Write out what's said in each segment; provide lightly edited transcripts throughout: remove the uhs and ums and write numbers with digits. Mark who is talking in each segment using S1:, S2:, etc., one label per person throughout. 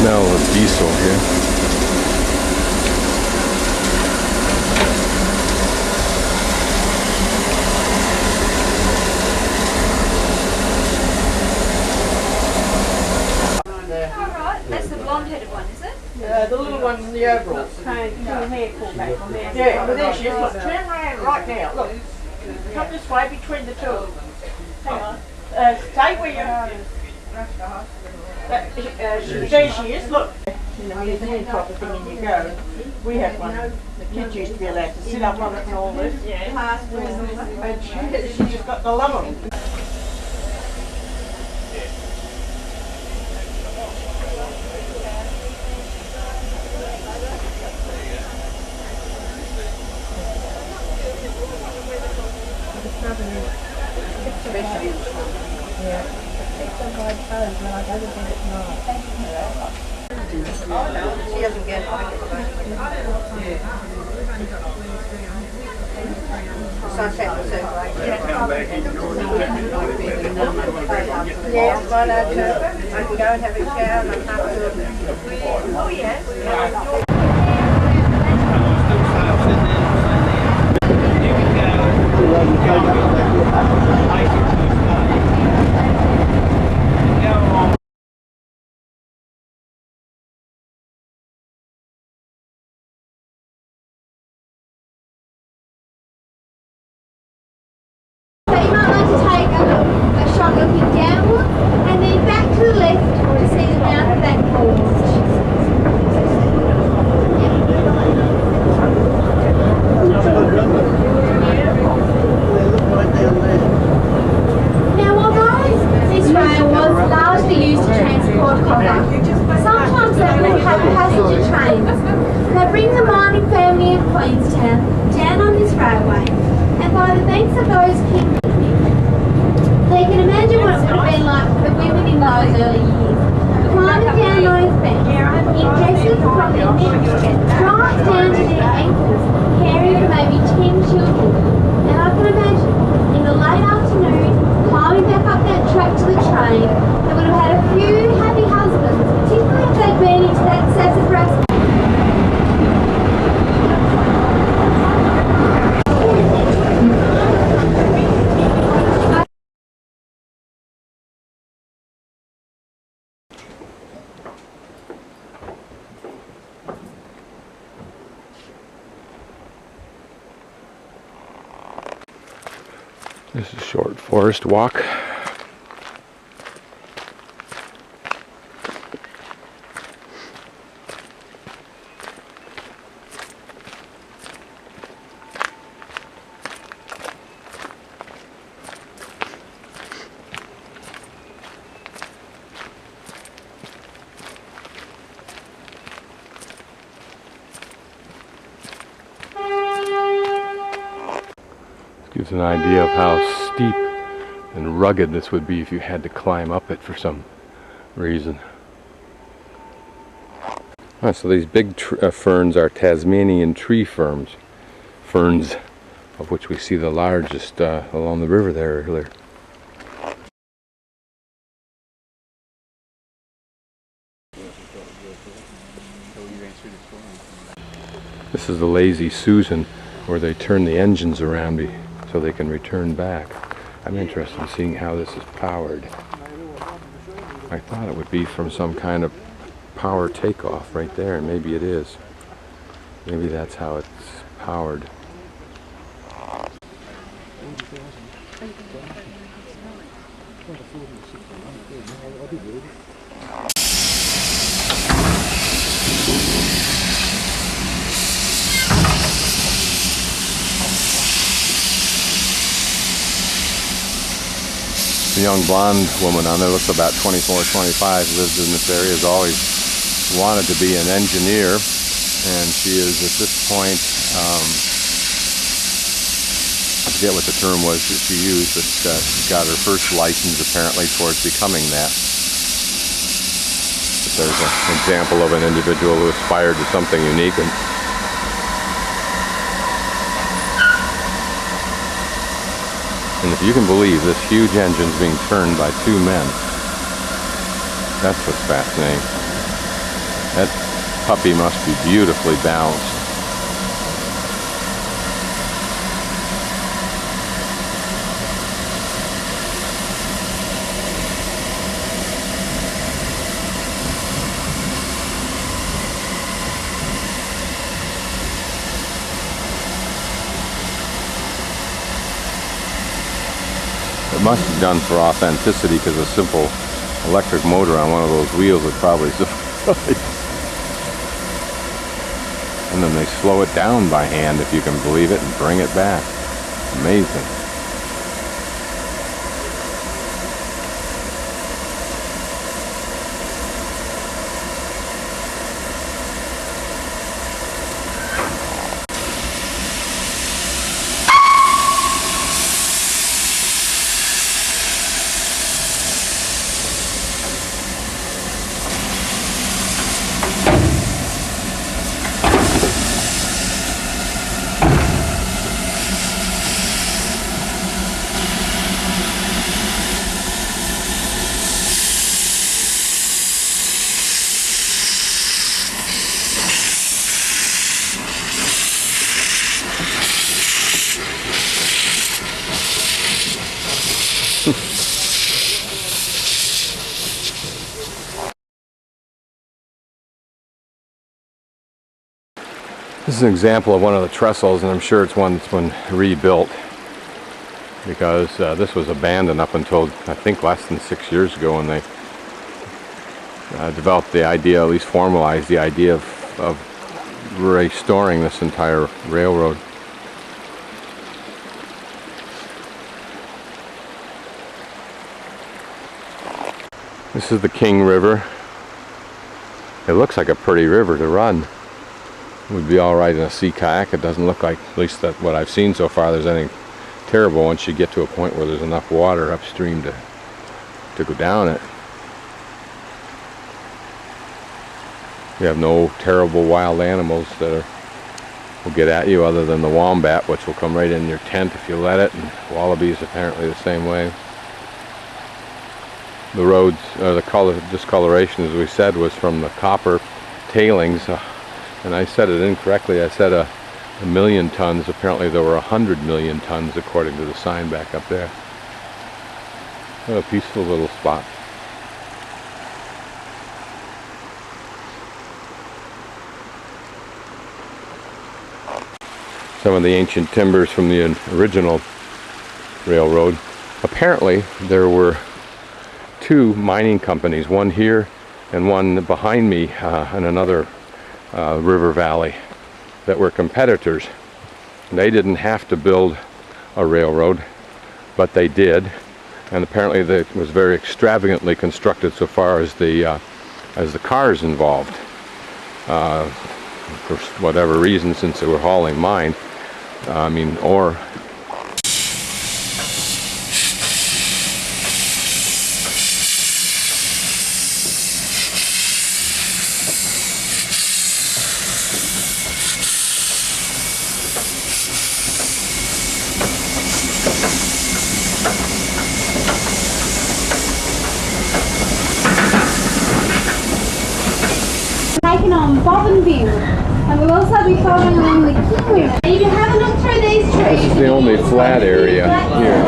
S1: smell of diesel here.
S2: Alright, that's the blonde-headed one, is it?
S3: The little one in the overalls. Hair pulled back on there. Yeah, but there she is. Look, turn around right now. Look, come this way between the two. Hang on. Stay where you are. There she is. Look. In the museum type of thing, and you go. We had one. The kids used to be allowed to sit up on it and all this. Yeah. And she just got to love them. She doesn't get sunset was so great. Yes, right out to I can go and have a shower and I'm happy with it. Oh yes.
S4: Looking downward and then back to the left to see the mouth of that horse. Now although this rail was largely used to transport copper, sometimes they would have passenger trains. They bring the mining family of Queenstown down on this railway, and by the banks of those kingdoms. So you can imagine what it would have been like for the women in those early years. Climbing down those banks, in dresses from their necks right down to their ankles, carrying maybe 10 children. And I can imagine, in the late afternoon, climbing back up that track to the train, they would have had a few happy husbands, particularly if they'd been into that sassafras.
S1: This is a short forest walk. Gives an idea of how steep and rugged this would be if you had to climb up it for some reason. So these big ferns are Tasmanian tree ferns, of which we see the largest along the river there earlier. This is the Lazy Susan, where they turn the engines around so they can return back. I'm interested in seeing how this is powered. I thought it would be from some kind of power takeoff right there, and maybe it is. Maybe that's how it's powered. The young blonde woman on there looks about 24, 25, lives in this area, has always wanted to be an engineer, and she is at this point, I forget what the term was that she used, but she got her first license apparently towards becoming that. But there's an example of an individual who aspired to something unique. And if you can believe this huge engine's being turned by two men, that's what's fascinating. That puppy must be beautifully balanced. It must be done for authenticity, because a simple electric motor on one of those wheels would probably suffice. And then they slow it down by hand, if you can believe it, and bring it back. Amazing. This is an example of one of the trestles, and I'm sure it's one that's been rebuilt, because this was abandoned up until I think less than 6 years ago, when they developed the idea, at least formalized the idea of restoring this entire railroad. This is the King River. It looks like a pretty river to run. Would be all right in a sea kayak. It doesn't look like, at least that what I've seen so far, there's anything terrible once you get to a point where there's enough water upstream to go down it. You have no terrible wild animals that will get at you, other than the wombat, which will come right in your tent if you let it, and wallabies apparently the same way. The roads, the discoloration, as we said, was from the copper tailings. And I said it incorrectly. I said a million tons. Apparently there were 100 million tons, according to the sign back up there. What a peaceful little spot. Some of the ancient timbers from the original railroad. Apparently there were two mining companies, one here and one behind me in another river valley, that were competitors. They didn't have to build a railroad, but they did, and apparently it was very extravagantly constructed so far as the cars involved, for whatever reason, since they were hauling mine, ore.
S4: On Bougainville, and we'll also be following along the King River. If you have a look through these trees,
S1: This is the only flat area here.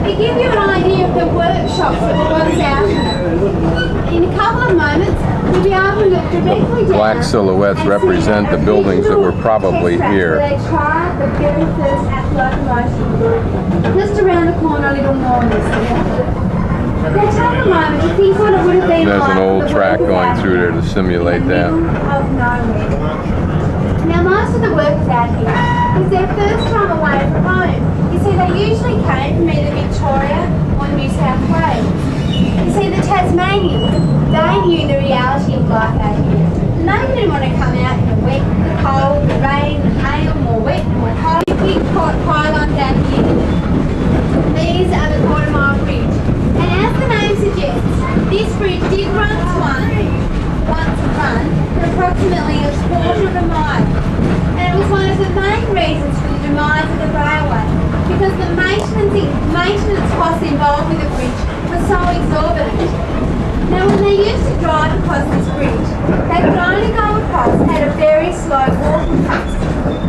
S4: They give you an idea of the workshops that were once out here. In a couple of moments, you'll be able to look directly down.
S1: Black silhouettes represent the buildings that were probably here.
S4: They tried the very first locomotion. Just around the corner, a little more on this side. There's
S1: an old track going through there to simulate that.
S4: Now most of the workers out here is their first time away from home. You see, they usually came from either Victoria or New South Wales. You see, the Tasmanians, they knew the reality of life out here. And they didn't want to come out in the wet, the cold, the rain, the hail, more wet, more cold. Big pylons out here. These are the quarter-mile bridge. And as the name suggests, this bridge did once run for approximately a quarter of a mile. And it was one of the main reasons for the demise of the railway, because the maintenance costs involved with the bridge were so exorbitant. Now when they used to drive across this bridge, they could only go across at a very slow walking pace.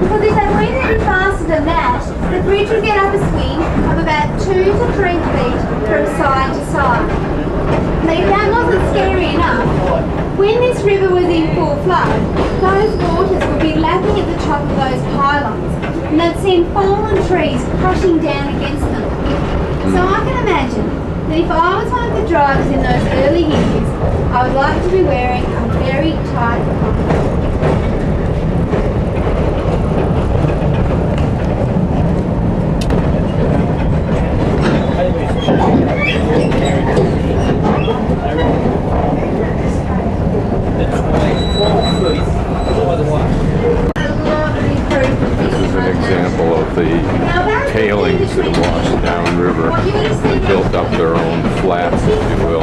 S4: Because if they went any faster than that, the bridge would get up a swing of about 2 to 3 feet from side to side. But if that wasn't scary enough, when this river was in full flood, those waters would be lapping at the top of those pylons, and they'd send fallen trees crashing down against them. So I can imagine that if I was one of the drivers in those early years, I would like to be wearing a very tight cont'd.
S1: This is an example of the tailings that wash down river. They built up their own flats, if you will.